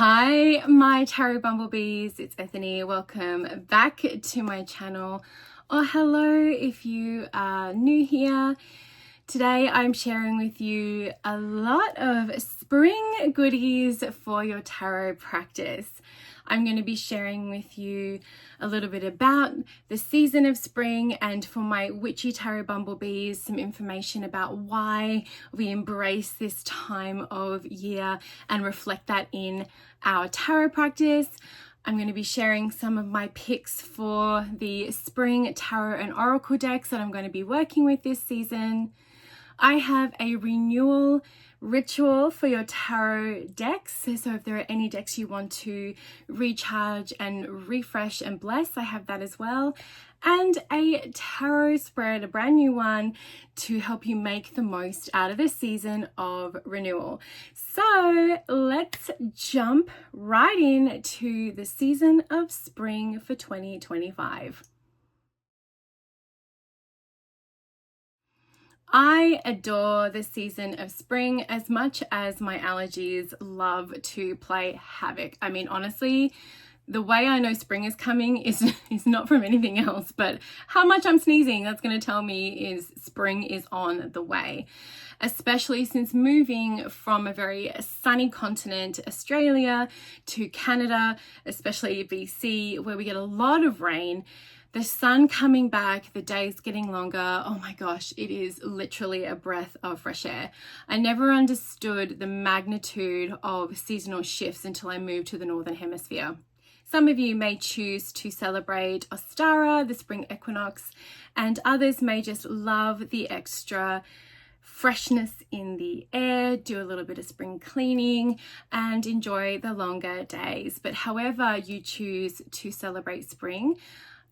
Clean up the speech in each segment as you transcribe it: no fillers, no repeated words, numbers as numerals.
Hi, my tarot bumblebees, it's Bethany. Welcome back to my channel, or hello if you are new here. Today I'm sharing with you a lot of spring goodies for your tarot practice. I'm going to be sharing with you a little bit about the season of spring, and for my witchy tarot bumblebees, some information about why we embrace this time of year and reflect that in our tarot practice. I'm going to be sharing some of my picks for the spring tarot and oracle decks that I'm going to be working with this season. I have a renewal ritual for your tarot decks. So if there are any decks you want to recharge and refresh and bless, I have that as well. And a tarot spread, a brand new one, to help you make the most out of this season of renewal. So let's jump right into the season of spring for 2025. I adore the season of spring as much as my allergies love to play havoc. I mean, honestly, the way I know spring is coming is not from anything else, but how much I'm sneezing, that's going to tell me is spring is on the way. Especially since moving from a very sunny continent, Australia, to Canada, especially BC, where we get a lot of rain. The sun coming back, the days getting longer. Oh my gosh, it is literally a breath of fresh air. I never understood the magnitude of seasonal shifts until I moved to the Northern Hemisphere. Some of you may choose to celebrate Ostara, the spring equinox, and others may just love the extra freshness in the air, do a little bit of spring cleaning, and enjoy the longer days. But however you choose to celebrate spring,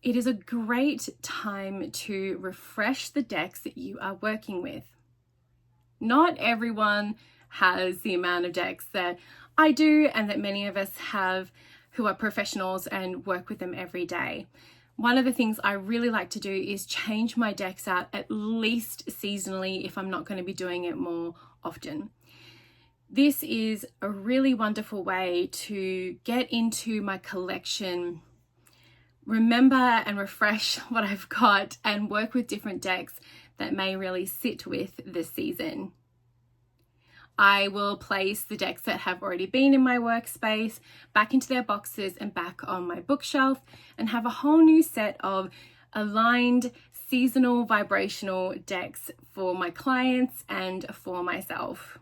it is a great time to refresh the decks that you are working with. Not everyone has the amount of decks that I do and that many of us have who are professionals and work with them every day. One of the things I really like to do is change my decks out at least seasonally if I'm not going to be doing it more often. This is a really wonderful way to get into my collection, remember and refresh what I've got, and work with different decks that may really sit with the season. I will place the decks that have already been in my workspace back into their boxes and back on my bookshelf, and have a whole new set of aligned seasonal vibrational decks for my clients and for myself.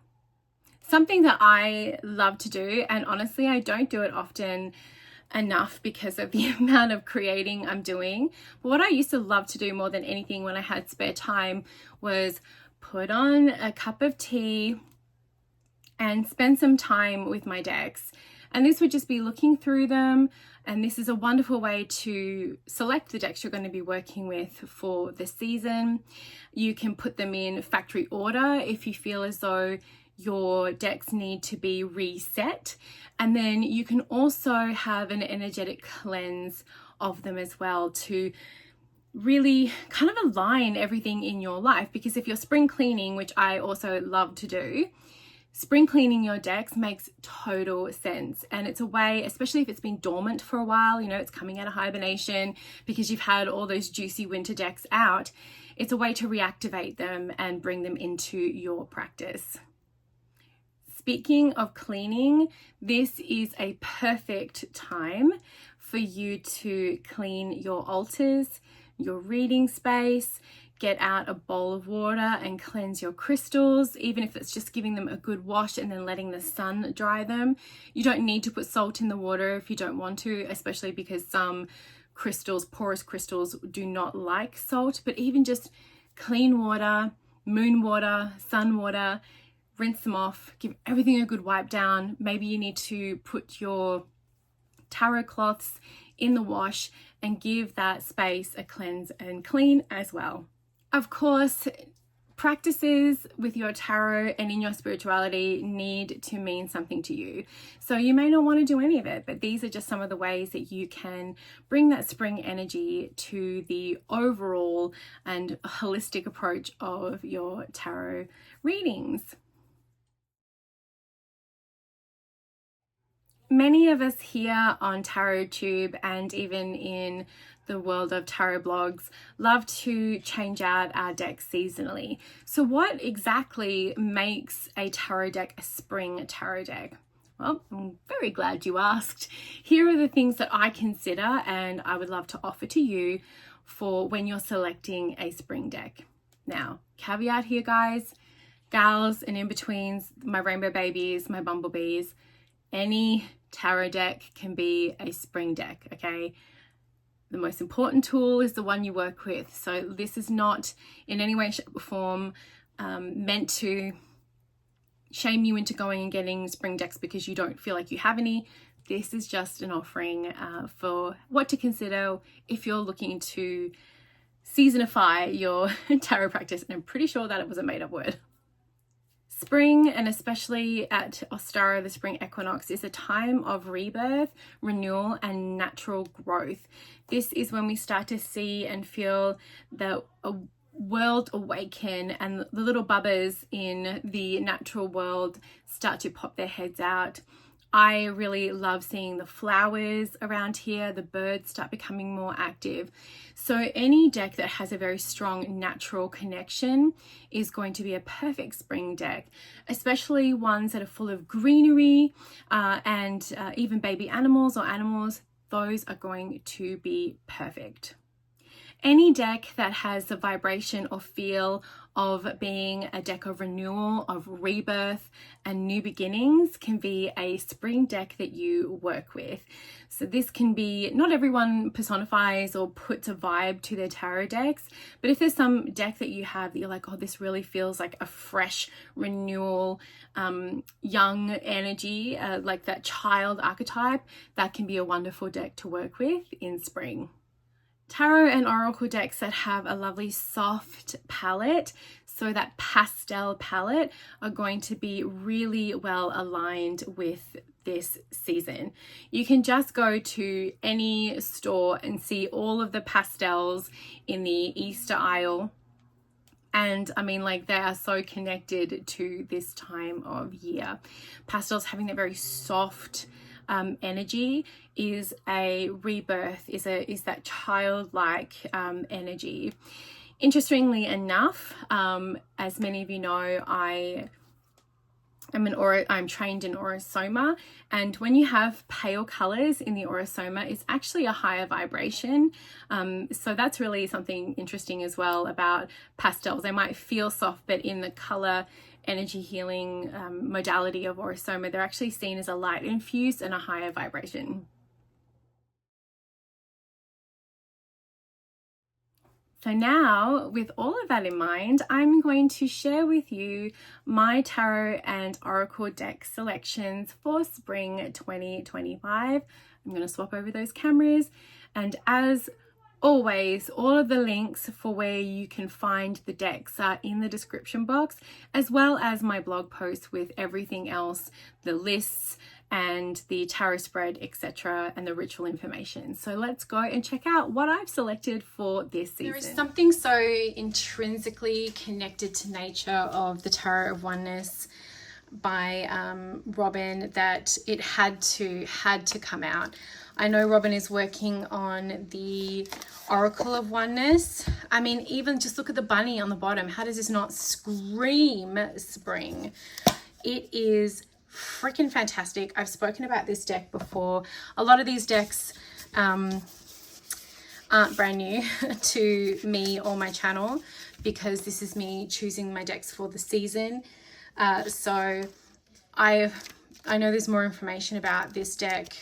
Something that I love to do, and honestly I don't do it often enough because of the amount of creating I'm doing, but what I used to love to do more than anything when I had spare time was put on a cup of tea and spend some time with my decks. And this would just be looking through them, and this is a wonderful way to select the decks you're going to be working with for the season. You can put them in factory order if you feel as though your decks need to be reset, and then you can also have an energetic cleanse of them as well to really kind of align everything in your life. Because if you're spring cleaning, which I also love to do, spring cleaning your decks makes total sense, and it's a way, especially if it's been dormant for a while, you know, it's coming out of hibernation because you've had all those juicy winter decks out, it's a way to reactivate them and bring them into your practice. Speaking of cleaning, this is a perfect time for you to clean your altars, your reading space, get out a bowl of water and cleanse your crystals, even if it's just giving them a good wash and then letting the sun dry them. You don't need to put salt in the water if you don't want to, especially because some crystals, porous crystals, do not like salt, but even just clean water, moon water, sun water, rinse them off, give everything a good wipe down. Maybe you need to put your tarot cloths in the wash and give that space a cleanse and clean as well. Of course, practices with your tarot and in your spirituality need to mean something to you. So you may not want to do any of it, but these are just some of the ways that you can bring that spring energy to the overall and holistic approach of your tarot readings. Many of us here on Tarot Tube and even in the world of tarot blogs love to change out our deck seasonally. So what exactly makes a tarot deck a spring tarot deck? Well, I'm very glad you asked. Here are the things that I consider and I would love to offer to you for when you're selecting a spring deck. Now, caveat here, guys, gals and in-betweens, my rainbow babies, my bumblebees, any tarot deck can be a spring deck, okay? The most important tool is the one you work with. So this is not in any way, shape or form meant to shame you into going and getting spring decks because you don't feel like you have any. This is just an offering for what to consider if you're looking to seasonify your tarot practice. And I'm pretty sure that it was a made-up word. Spring, and especially at Ostara, the spring equinox, is a time of rebirth, renewal, and natural growth. This is when we start to see and feel the world awaken and the little bubbers in the natural world start to pop their heads out. I really love seeing the flowers around here, the birds start becoming more active. So any deck that has a very strong natural connection is going to be a perfect spring deck, especially ones that are full of greenery and even baby animals or animals. Those are going to be perfect. Any deck that has the vibration or feel of being a deck of renewal, of rebirth and new beginnings can be a spring deck that you work with. So this can be, not everyone personifies or puts a vibe to their tarot decks, but if there's some deck that you have that you're like, oh, this really feels like a fresh renewal, young energy, like that child archetype, that can be a wonderful deck to work with in spring. Tarot and oracle decks that have a lovely soft palette, so that pastel palette, are going to be really well aligned with this season. You can just go to any store and see all of the pastels in the Easter aisle. And I mean, like, they are so connected to this time of year. Pastels having that very soft energy is a rebirth, is that childlike energy. Interestingly enough, as many of you know, I'm trained in Aurosoma, and when you have pale colors in the Aurosoma, it's actually a higher vibration. So that's really something interesting as well about pastels. They might feel soft, but in the color energy healing modality of Aurosoma, they're actually seen as a light infused and a higher vibration. So now, with all of that in mind, I'm going to share with you my tarot and oracle deck selections for spring 2025. I'm going to swap over those cameras, and as always, all of the links for where you can find the decks are in the description box, as well as my blog post with everything else, the lists and the tarot spread, etc., and the ritual information. So let's go and check out what I've selected for this season. There is something so intrinsically connected to nature of the Tarot of Oneness by Robin that it had to come out. I know Robin is working on the Oracle of Oneness. I mean, even just look at the bunny on the bottom. How does this not scream spring? It is freaking fantastic. I've spoken about this deck before. A lot of these decks aren't brand new to me or my channel, because this is me choosing my decks for the season. So I know there's more information about this deck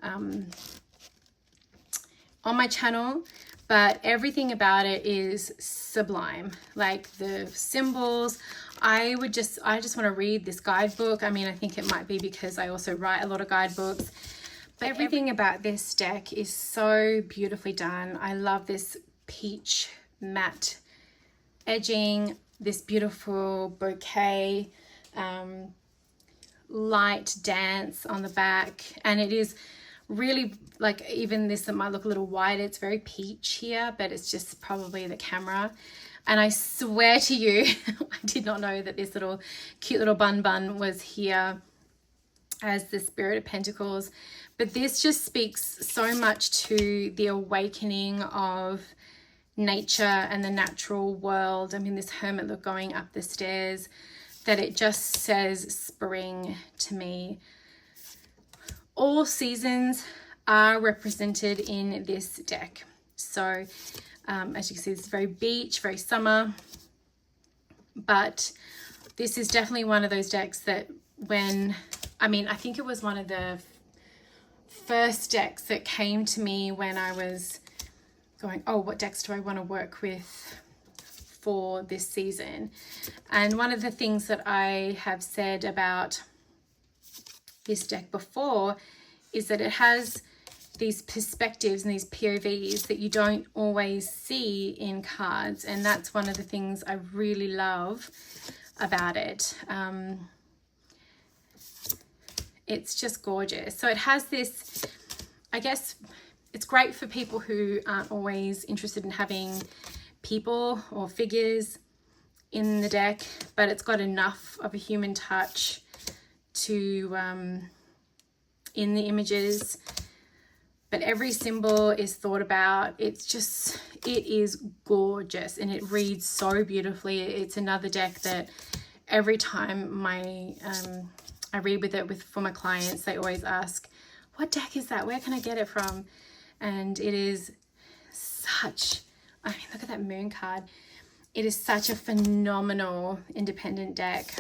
on my channel, but everything about it is sublime. Like the symbols, I just want to read this guidebook. I mean, I think it might be because I also write a lot of guidebooks, but everything about this deck is so beautifully done. I love this peach matte edging, this beautiful bouquet, light dance on the back, and it is really, like, even this that might look a little white, it's very peach here, but it's just probably the camera. And I swear to you, I did not know that this little cute little bun was here as the Spirit of Pentacles. But this just speaks so much to the awakening of nature and the natural world. I mean, this hermit look going up the stairs, that it just says spring to me. All seasons are represented in this deck. So as you can see, it's very beach, very summer, but this is definitely one of those decks that I think it was one of the first decks that came to me when I was going, oh, what decks do I want to work with for this season? And one of the things that I have said about this deck before is that it has these perspectives and these POVs that you don't always see in cards, and that's one of the things I really love about it. It's just gorgeous. So it has this, I guess it's great for people who aren't always interested in having people or figures in the deck, but it's got enough of a human touch to in the images. But every symbol is thought about. It is gorgeous, and it reads so beautifully. It's another deck that every time I read with it for my clients, they always ask, what deck is that? Where can I get it from? And it is such, I mean, look at that moon card. It is such a phenomenal independent deck.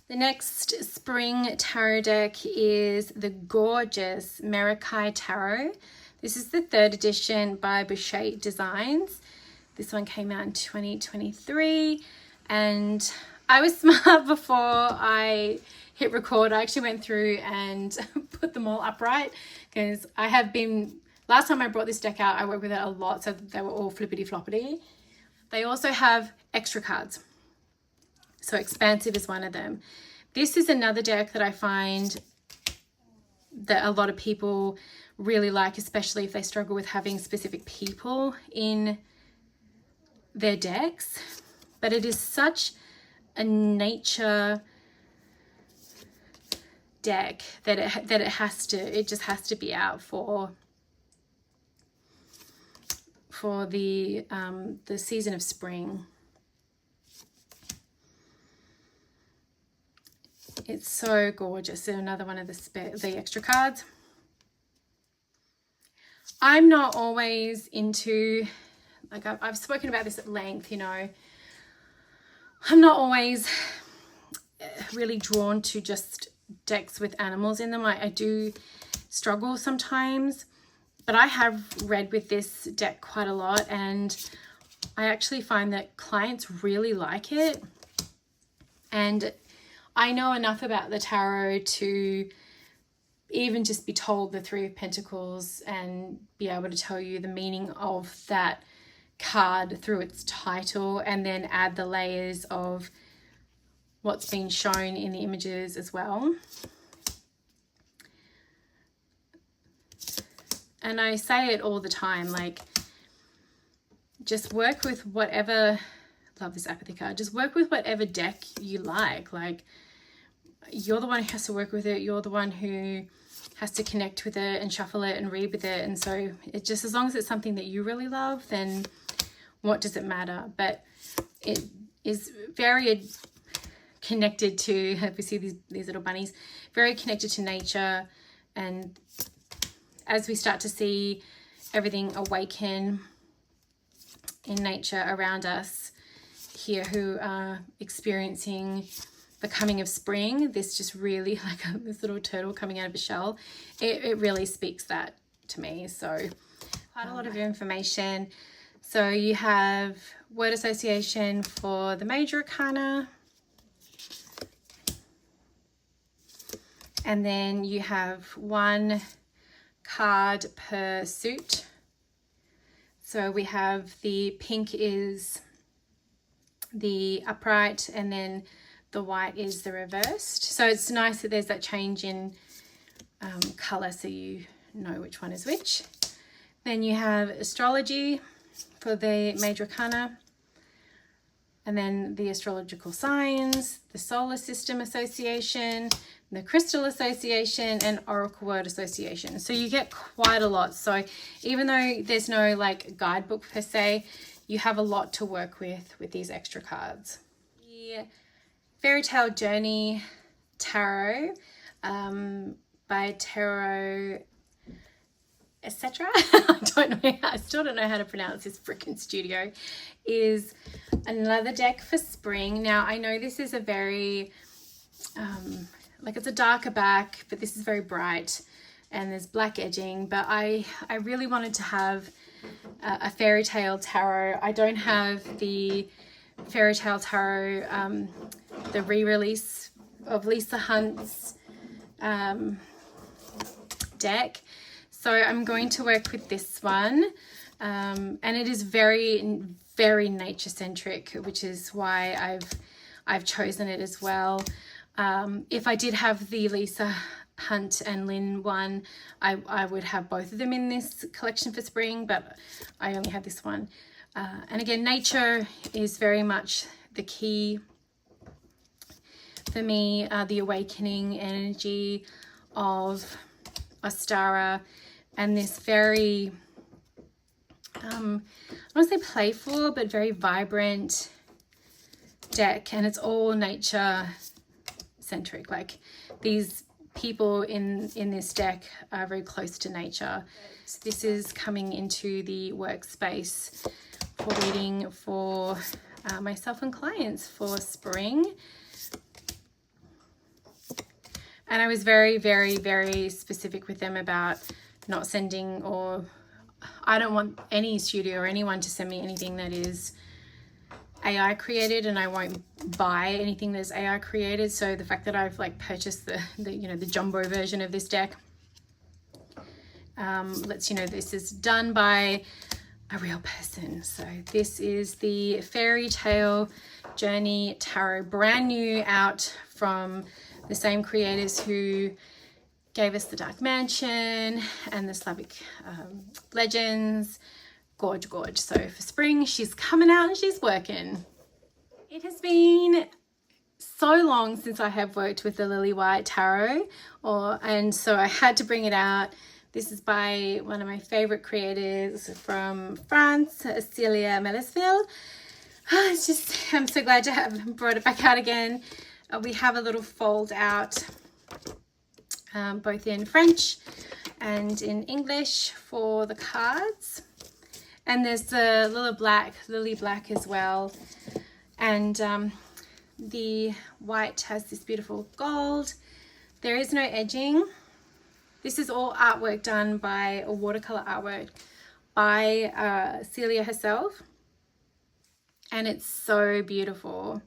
The next spring tarot deck is the gorgeous Merakai Tarot. This is the 3rd edition by Boucher Designs. This one came out in 2023, and I was smart before I hit record. I actually went through and put them all upright, because I have been, last time I brought this deck out, I worked with it a lot, so they were all flippity floppity. They also have extra cards. So Expansive is one of them. This is another deck that I find that a lot of people really like, especially if they struggle with having specific people in their decks. But it is such a nature deck that it just has to be out for the season of spring. It's so gorgeous. And another one of the extra cards. I'm not always into, like I've spoken about this at length, you know, I'm not always really drawn to just decks with animals in them. I do struggle sometimes, but I have read with this deck quite a lot, and I actually find that clients really like it. And I know enough about the tarot to even just be told the 3 of Pentacles and be able to tell you the meaning of that card through its title, and then add the layers of what's been shown in the images as well. And I say it all the time, like, just work with whatever, love this apathy card, just work with whatever deck you like. Like, you're the one who has to work with it, you're the one who has to connect with it and shuffle it and read with it. And so it just, as long as it's something that you really love, then what does it matter? But it is very connected to, if we see these little bunnies, very connected to nature. And as we start to see everything awaken in nature around us here, who are experiencing the coming of spring, this just really, like this little turtle coming out of a shell, it really speaks that to me. So quite a lot of information. So you have word association for the major arcana, and then you have 1 card per suit. So we have the pink is the upright, and then the white is the reversed. So it's nice that there's that change in color, so you know which one is which. Then you have astrology for the major arcana, and then the astrological signs, the solar system association, the Crystal Association, and Oracle Word Association. So you get quite a lot. So even though there's no like guidebook per se, you have a lot to work with these extra cards. The Fairy Tale Journey Tarot by Tarot etc. I still don't know how to pronounce this freaking studio, is another deck for spring. Now I know this is a very like it's a darker back, but this is very bright and there's black edging, but I really wanted to have a Fairy Tale Tarot. I don't have the Fairy Tale Tarot, the re-release of Lisa Hunt's deck. So I'm going to work with this one, and it is very, very nature centric, which is why I've chosen it as well. If I did have the Lisa Hunt and Lynn one, I would have both of them in this collection for spring, but I only have this one. And again, nature is very much the key for me, the awakening energy of Ostara. And this very, I want to say playful, but very vibrant deck. And it's all nature centric. Like these people in this deck are very close to nature. So this is coming into the workspace for reading for myself and clients for spring. And I was very, very, very specific with them about not sending, or I don't want any studio or anyone to send me anything that is AI created, and I won't buy anything that's AI created. So the fact that I've like purchased the jumbo version of this deck lets you know this is done by a real person. So this is the Fairy Tale Journey Tarot, brand new out from the same creators who gave us the Dark Mansion and the Slavic Legends. Gorge. So for spring, she's coming out and she's working. It has been so long since I have worked with the Lily White Tarot, and so I had to bring it out. This is by one of my favorite creators from France, Celia Melesville. It's just, I'm so glad to have brought it back out again. We have a little fold out, both in French and in English for the cards. And there's the Lily Black as well. And the white has this beautiful gold. There is no edging. This is all artwork done by a watercolor artwork by Celia herself. And it's so beautiful.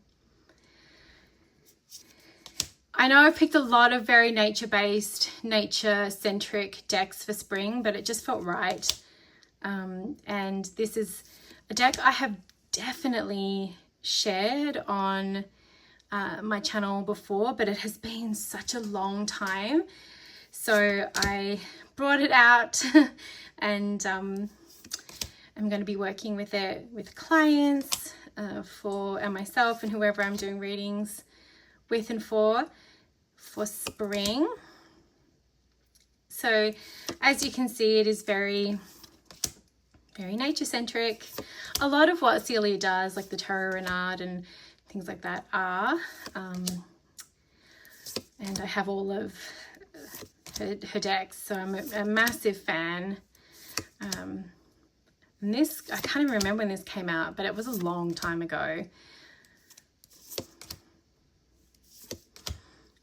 I know I've picked a lot of very nature-based, nature-centric decks for spring, but it just felt right. And this is a deck I have definitely shared on my channel before, but it has been such a long time. So I brought it out and I'm going to be working with it with clients and myself and whoever I'm doing readings with and for spring. So as you can see, it is very, very nature centric. A lot of what Celia does, like the Tarot Renard and things like that, are. And I have all of her decks, so I'm a massive fan. And this, I can't even remember when this came out, but it was a long time ago.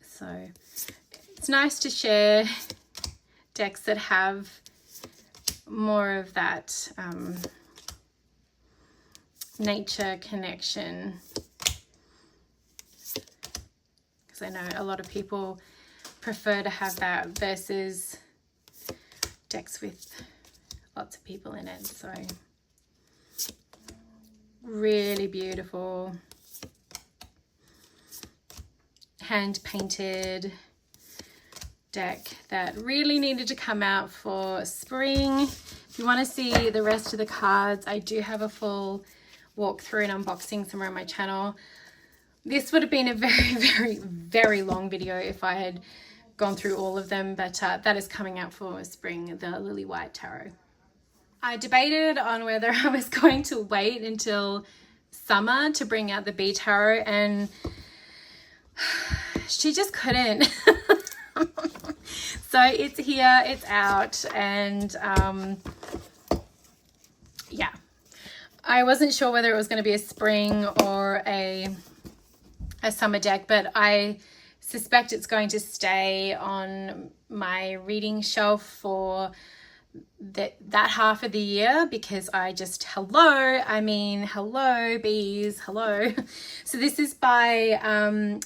So it's nice to share decks that have more of that nature connection, because I know a lot of people prefer to have that versus decks with lots of people in it. So really beautiful, hand painted deck that really needed to come out for spring. If you want to see the rest of the cards, I do have a full walkthrough and unboxing somewhere on my channel. This would have been a very long video if I had gone through all of them, but that is coming out for spring, the Lily White Tarot. I debated on whether I was going to wait until summer to bring out the Bee Tarot, and she just couldn't. So it's here, it's out, and yeah. I wasn't sure whether it was going to be a spring or a summer deck, but I suspect it's going to stay on my reading shelf for that half of the year, because I just, hello bees, hello. So this is by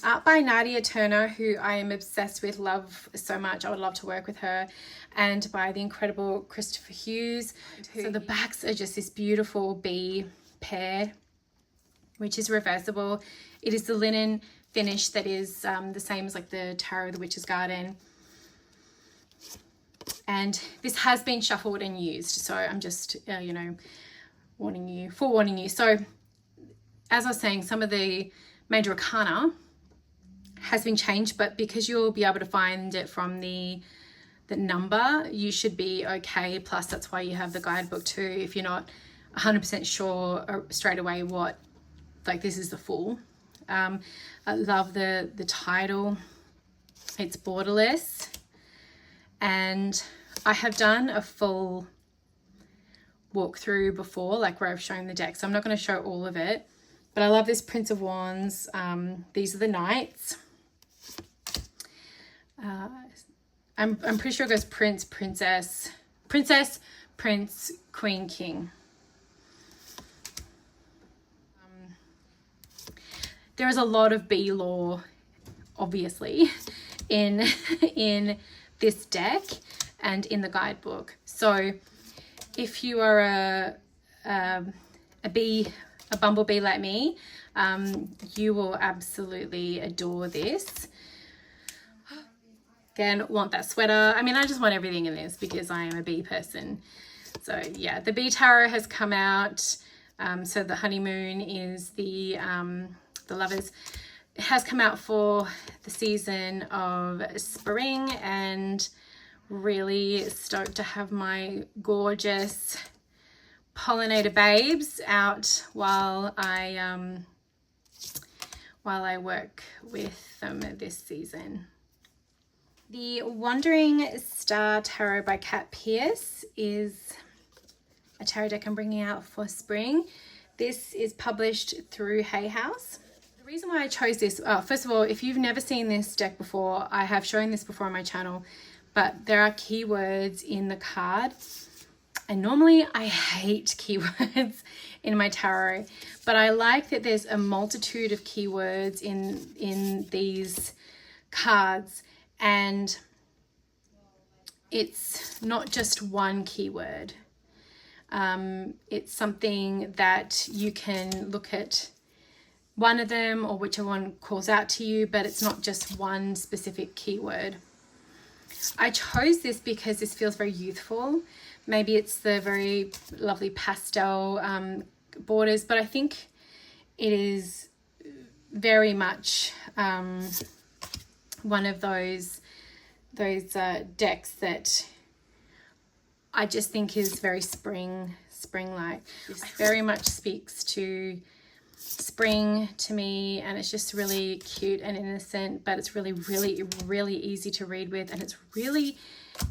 art by Nadia Turner, who I am obsessed with, love so much. I would love to work with her, and by the incredible Christopher Hughes. So the backs are just this beautiful bee pair, which is reversible. It is the linen finish that is the same as like the Tarot of the Witch's Garden. And this has been shuffled and used, so I'm just, you know, forewarning you. So as I was saying, some of the major arcana has been changed, but because you'll be able to find it from the number, you should be okay. Plus, that's why you have the guidebook too, if you're not 100% sure straight away what, like, this is the full. I love the title. It's borderless, and I have done a full walkthrough before, like where I've shown the deck, so I'm not going to show all of it, but I love this Prince of Wands. These are the Knights. I'm pretty sure it goes Prince, Princess, Prince, Queen, King. There is a lot of bee lore, obviously, in this deck and in the guidebook. So if you are a bumblebee like me, you will absolutely adore this. Again, want that sweater. I mean, I just want everything in this because I am a bee person. So yeah, the Bee Tarot has come out. So the honeymoon is the lovers. It has come out for the season of spring, and really stoked to have my gorgeous pollinator babes out while I work with them this season. The Wandering Star Tarot by Kat Pierce is a tarot deck I'm bringing out for spring. This is published through Hay House. The reason why I chose this, first of all, if you've never seen this deck before, I have shown this before on my channel, but there are keywords in the card, and normally I hate keywords in my tarot, but I like that there's a multitude of keywords in these cards, and it's not just one keyword. It's something that you can look at one of them or whichever one calls out to you, but it's not just one specific keyword. I chose this because this feels very youthful. Maybe it's the very lovely pastel borders, but I think it is very much one of those decks that I just think is very spring-like. This very much speaks to spring to me, and it's just really cute and innocent, but it's really easy to read with, and it's really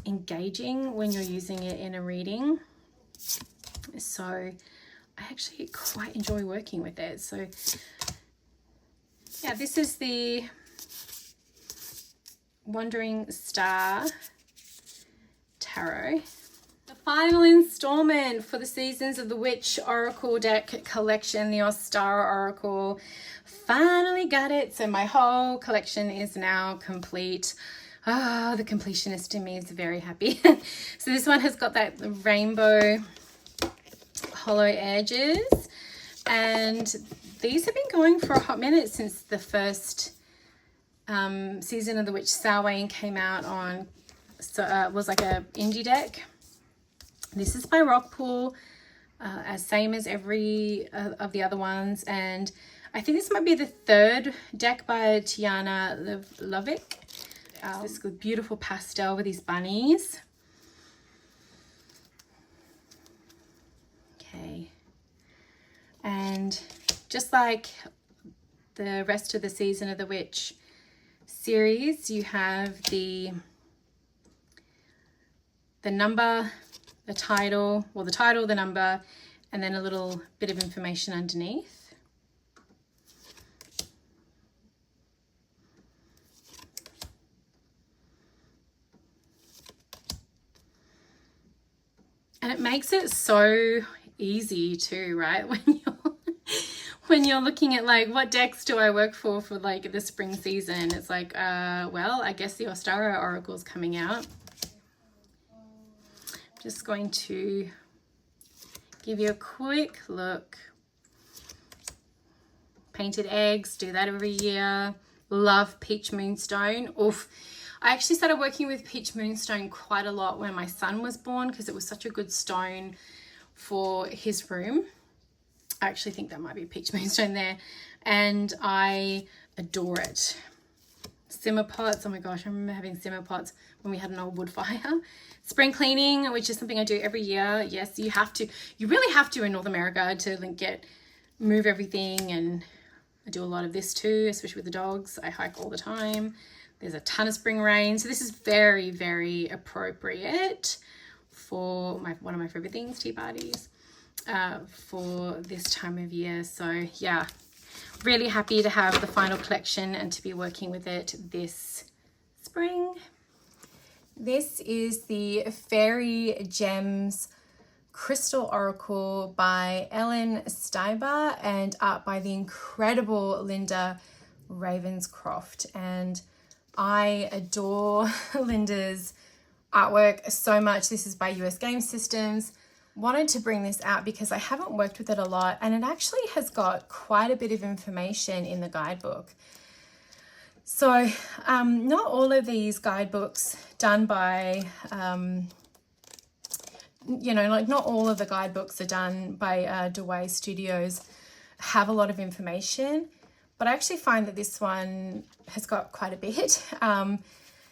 engaging when you're using it in a reading. So I actually quite enjoy working with it. So yeah, this is the Wandering Star Tarot. The final installment for the Seasons of the Witch Oracle deck collection, the Ostara Oracle. Finally got it. So my whole collection is now complete. Ah, the completionist in me is very happy. So this one has got that rainbow hollow edges, and these have been going for a hot minute since the first Season of the Witch Samhain came out on, so it was like a indie deck. This is by Rockpool, same as every of the other ones, and I think this might be the third deck by Tiana Lovick. This good, beautiful pastel with these bunnies. Okay. And just like the rest of the Season of the Witch series, you have the number, the title, well, the title, the number, and then a little bit of information underneath. And it makes it so easy too, right? When you're looking at like, what decks do I work for like the spring season? It's like, well, I guess the Ostara Oracle is coming out. I'm just going to give you a quick look. Painted Eggs, do that every year. Love Peach Moonstone. Oof. I actually started working with Peach Moonstone quite a lot when my son was born because it was such a good stone for his room. I actually think that might be Peach Moonstone there. And I adore it. Simmer pots. Oh my gosh, I remember having simmer pots when we had an old wood fire. Spring cleaning, which is something I do every year. Yes, you have to. You really have to in North America to move everything. And I do a lot of this too, especially with the dogs. I hike all the time. There's a ton of spring rain. So this is very, very appropriate for one of my favorite things, tea parties, for this time of year. So yeah, really happy to have the final collection and to be working with it this spring. This is the Fairy Gems Crystal Oracle by Ellen Steiber and art by the incredible Linda Ravenscroft. And I adore Linda's artwork so much. This is by US Game Systems. Wanted to bring this out because I haven't worked with it a lot, and it actually has got quite a bit of information in the guidebook. So not all of these guidebooks done by, not all of the guidebooks are done by Dewey Studios have a lot of information. But I actually find that this one has got quite a bit.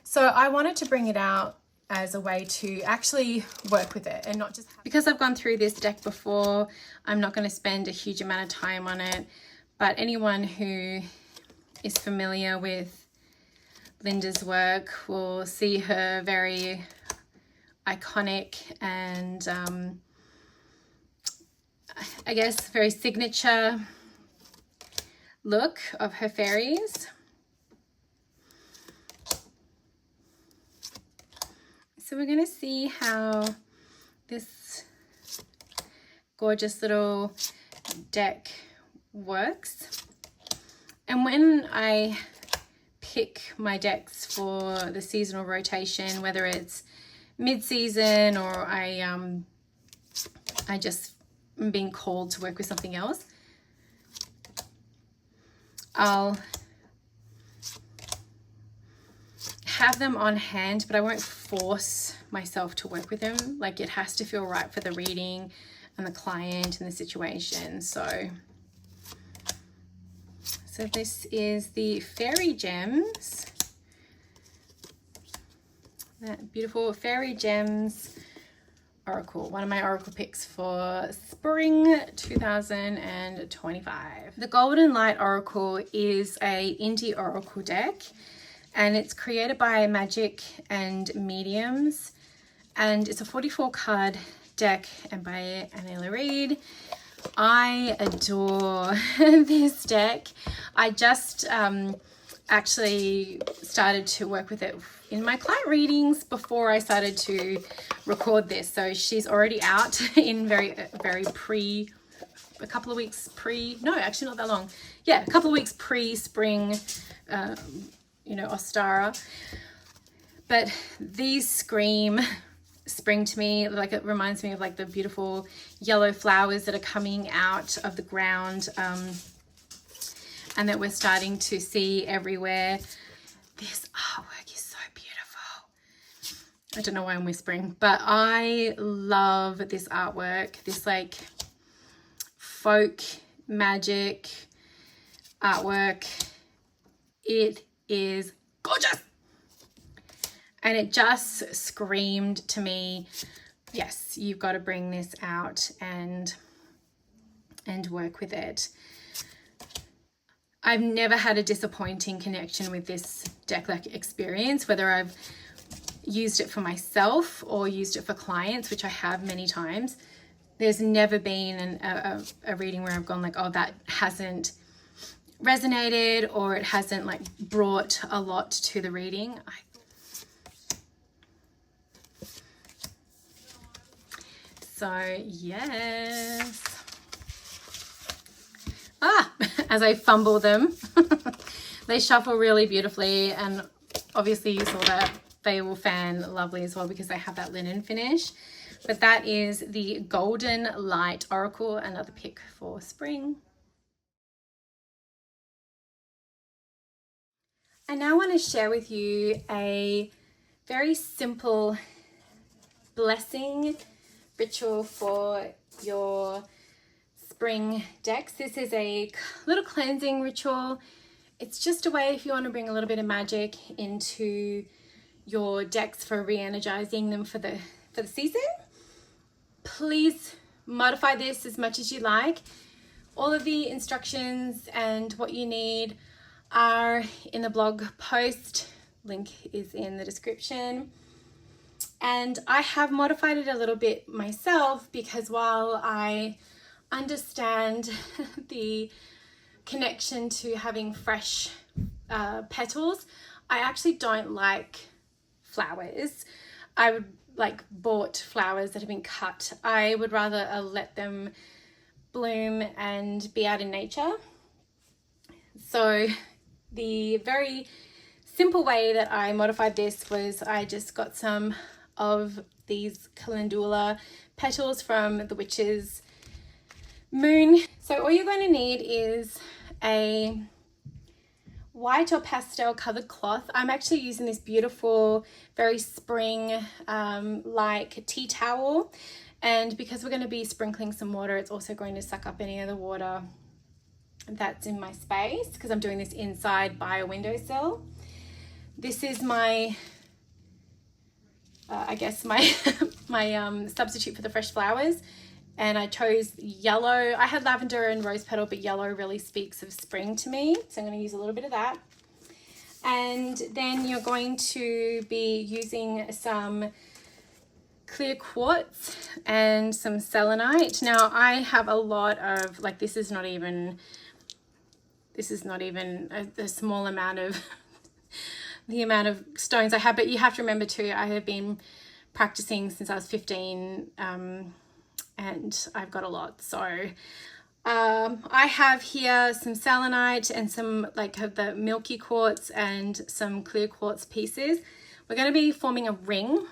So I wanted to bring it out as a way to actually work with it and not just... Because I've gone through this deck before, I'm not going to spend a huge amount of time on it. But anyone who is familiar with Linda's work will see her very iconic and I guess very signature look of her fairies. So we're going to see how this gorgeous little deck works. And when I pick my decks for the seasonal rotation, whether it's mid-season or I just am being called to work with something else, I'll have them on hand, but I won't force myself to work with them. Like, it has to feel right for the reading and the client and the situation. So this is the Fairy Gems, that beautiful Fairy Gems Oracle, one of my Oracle picks for spring 2025. The Golden Light Oracle is a indie Oracle deck, and it's created by Magic and Mediums, and it's a 44 card deck and by Anela Reid. I adore this deck. I just actually started to work with it in my client readings before I started to record this. So she's already out in a couple of weeks no, actually not that long. Yeah, a couple of weeks pre-spring, Ostara. But these scream spring to me. Like, it reminds me of like the beautiful yellow flowers that are coming out of the ground, and that we're starting to see everywhere. This artwork is so beautiful. I don't know why I'm whispering, but I love this artwork. This like folk magic artwork. It is gorgeous. And it just screamed to me, yes, you've got to bring this out and work with it. I've never had a disappointing connection with this deck experience, whether I've used it for myself or used it for clients, which I have many times. There's never been a reading where I've gone like, oh, that hasn't resonated, or it hasn't like brought a lot to the reading. So yes. As I fumble them, they shuffle really beautifully, and obviously you saw that they will fan lovely as well because they have that linen finish. But that is the Golden Light Oracle, another pick for spring. I now want to share with you a very simple blessing ritual for your spring decks. This is a little cleansing ritual. It's just a way if you want to bring a little bit of magic into your decks for re-energizing them for the season. Please modify this as much as you like. All of the instructions and what you need are in the blog post. Link is in the description. And I have modified it a little bit myself because while I understand the connection to having fresh petals, I actually don't like flowers. I would like bought flowers that have been cut. I would rather let them bloom and be out in nature. So the very simple way that I modified this was I just got some of these calendula petals from the Witch's Moon. So all you're going to need is a white or pastel colored cloth. I'm actually using this beautiful, very spring like tea towel, and because we're going to be sprinkling some water, it's also going to suck up any of the water that's in my space because I'm doing this inside by a windowsill. This is my I guess my my substitute for the fresh flowers, and I chose yellow. I had lavender and rose petal, but yellow really speaks of spring to me, so I'm going to use a little bit of that. And then you're going to be using some clear quartz and some selenite. Now I have a lot of, like, this is not even a small amount of the amount of stones I have, but you have to remember too, I have been practicing since I was 15, and I've got a lot. So I have here some selenite and some like of the milky quartz and some clear quartz pieces. We're going to be forming a ring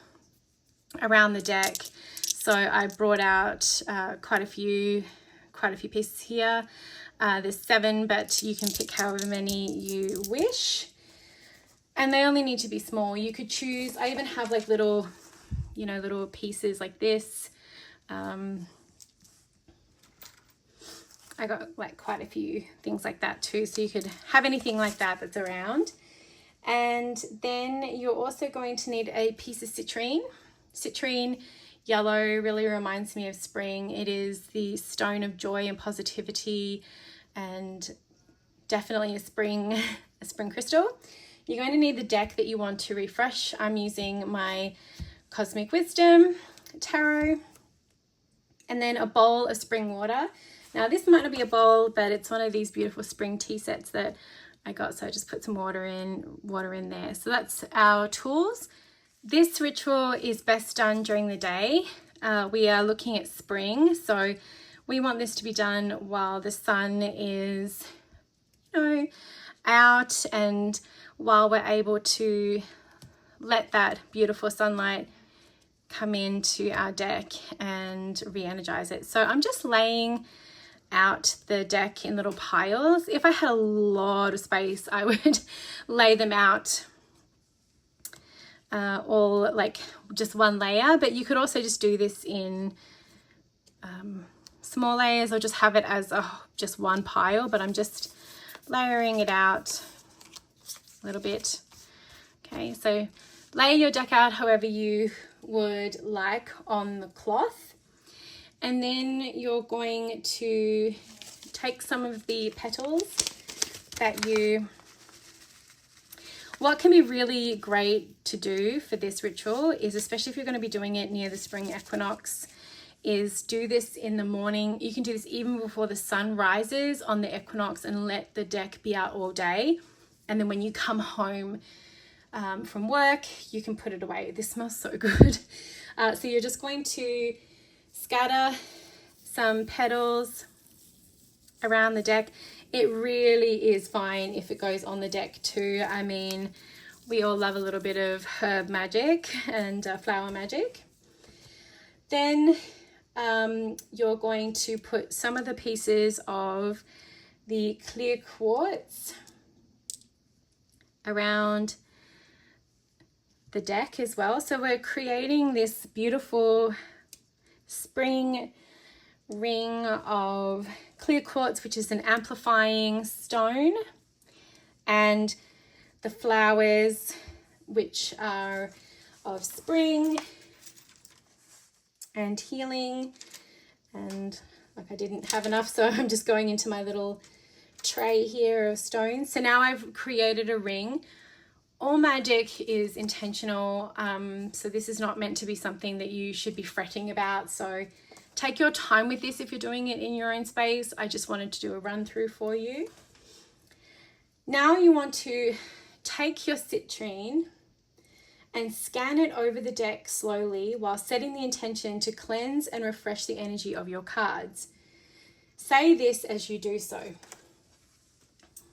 around the deck. So I brought out quite a few pieces here. There's 7, but you can pick however many you wish. And they only need to be small. You could choose, I even have like little, little pieces like this. I got like quite a few things like that too. So you could have anything like that that's around. And then you're also going to need a piece of citrine. Citrine yellow really reminds me of spring. It is the stone of joy and positivity, and definitely a spring crystal. You're going to need the deck that you want to refresh. I'm using my Cosmic Wisdom Tarot, and then a bowl of spring water. Now this might not be a bowl, but it's one of these beautiful spring tea sets that I got, so I just put some water in there. So that's our tools. This ritual is best done during the day. We are looking at spring, so we want this to be done while the sun is, out, and while we're able to let that beautiful sunlight come into our deck and re-energize it. So I'm just laying out the deck in little piles. If I had a lot of space, I would lay them out all like just one layer, but you could also just do this in small layers or just have it as just one pile. But I'm just layering it out a little bit. Okay, so lay your deck out however you would like on the cloth. And then you're going to take some of the petals that what can be really great to do for this ritual is, especially if you're going to be doing it near the spring equinox, is do this in the morning. You can do this even before the sun rises on the equinox and let the deck be out all day. And then when you come home from work, you can put it away. This smells so good. So you're just going to scatter some petals around the deck. It really is fine if it goes on the deck too. I mean, we all love a little bit of herb magic and flower magic. Then you're going to put some of the pieces of the clear quartz around the deck as well. So we're creating this beautiful spring ring of clear quartz, which is an amplifying stone, and the flowers, which are of spring and healing. And like, I didn't have enough, so I'm just going into my little tray here of stones. So now I've created a ring. All magic is intentional, so this is not meant to be something that you should be fretting about. So take your time with this if you're doing it in your own space. I just wanted to do a run through for you. Now you want to take your citrine and scan it over the deck slowly while setting the intention to cleanse and refresh the energy of your cards. Say this as you do so.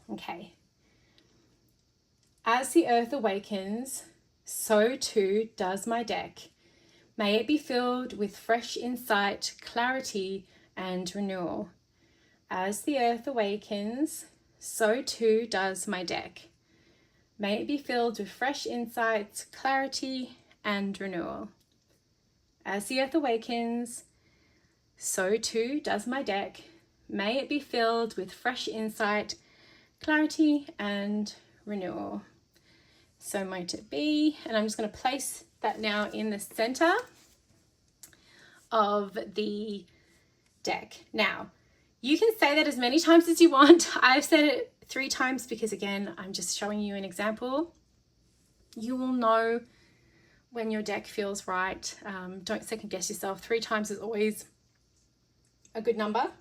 Okay. As the earth awakens, so too does my deck. May it be filled with fresh insight, clarity, and renewal. As the earth awakens, so too does my deck. May it be filled with fresh insights, clarity, and renewal. As the earth awakens, so too does my deck. May it be filled with fresh insight, clarity, and renewal. So might it be. And I'm just going to place that now in the center of the deck. Now, you can say that as many times as you want. I've said it 3 times because, again, I'm just showing you an example. You will know when your deck feels right. Don't second guess yourself. 3 times is always a good number.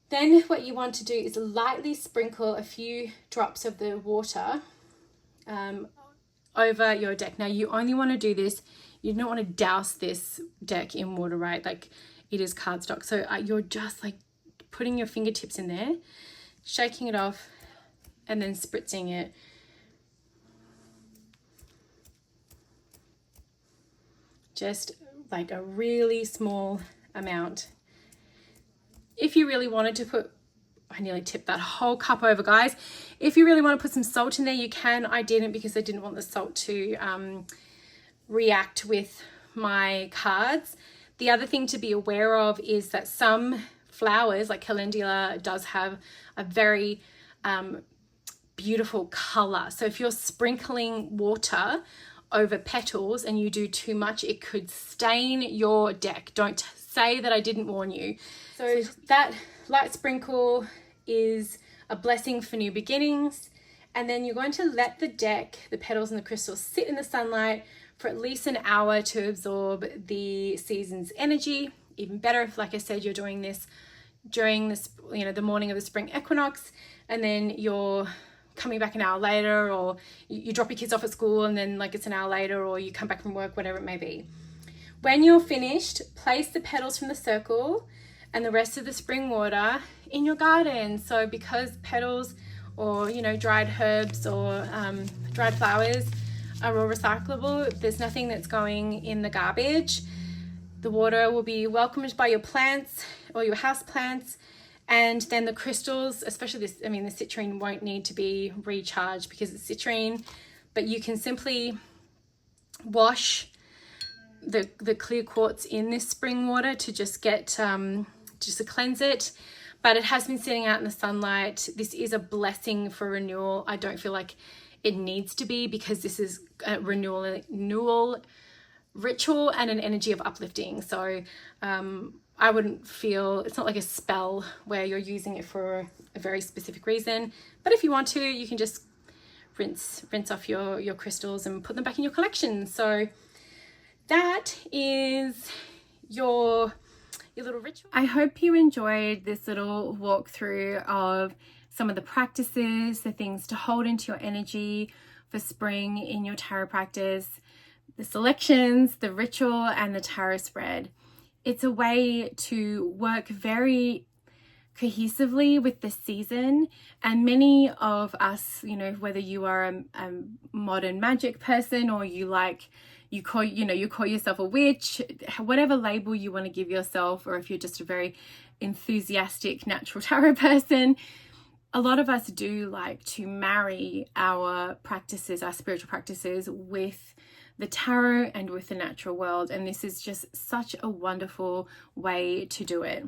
Then what you want to do is lightly sprinkle a few drops of the water over your deck. Now, you only want to do this, you don't want to douse this deck in water, right? Like, it is cardstock. So you're just like putting your fingertips in there, shaking it off, and then spritzing it. Just like a really small amount. If you really wanted to put, I nearly tipped that whole cup over, guys. If you really want to put some salt in there, you can. I didn't because I didn't want the salt to react with my cards. The other thing to be aware of is that some flowers, like calendula, does have a very beautiful color. So if you're sprinkling water over petals and you do too much, it could stain your deck. Don't say that I didn't warn you. So that light sprinkle is a blessing for new beginnings. And then you're going to let the deck, the petals and the crystals, sit in the sunlight for at least an hour to absorb the season's energy. Even better if, like I said, you're doing this during this, the morning of the spring equinox, and then you're coming back an hour later, or you drop your kids off at school and then like it's an hour later, or you come back from work, whatever it may be. When you're finished, place the petals from the circle and the rest of the spring water in your garden. So because petals or dried herbs or dried flowers are all recyclable, there's nothing that's going in the garbage. The water will be welcomed by your plants or your house plants, and then the crystals, especially the citrine, won't need to be recharged because it's citrine, but you can simply wash the clear quartz in this spring water to just get just to cleanse it. but it has been sitting out in the sunlight. This is a blessing for renewal. I don't feel like it needs to be, because this is a renewal ritual and an energy of uplifting. So I wouldn't feel, it's not like a spell where you're using it for a very specific reason, but if you want to, you can just rinse off your crystals and put them back in your collection. So that is your little ritual. I hope you enjoyed this little walkthrough of some of the practices, the things to hold into your energy for spring in your tarot practice, the selections, the ritual, and the tarot spread. It's a way to work very cohesively with the season, and many of us, you know, whether you are a modern magic person or you call yourself a witch, whatever label you want to give yourself, or if you're just a very enthusiastic natural tarot person, a lot of us do like to marry our practices, our spiritual practices, with the tarot and with the natural world, and this is just such a wonderful way to do it.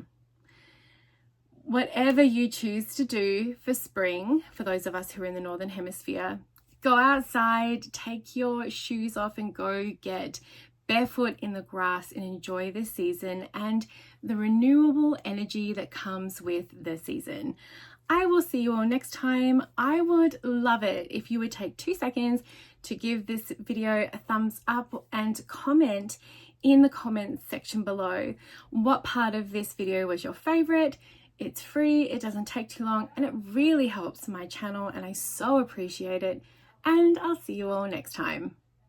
Whatever you choose to do for spring, for those of us who are in the Northern Hemisphere, go outside, take your shoes off and go get barefoot in the grass and enjoy this season and the renewable energy that comes with the season. I will see you all next time. I would love it if you would take 2 seconds to give this video a thumbs up and comment in the comments section below what part of this video was your favorite. It's free, it doesn't take too long, and it really helps my channel, and I so appreciate it. And I'll see you all next time.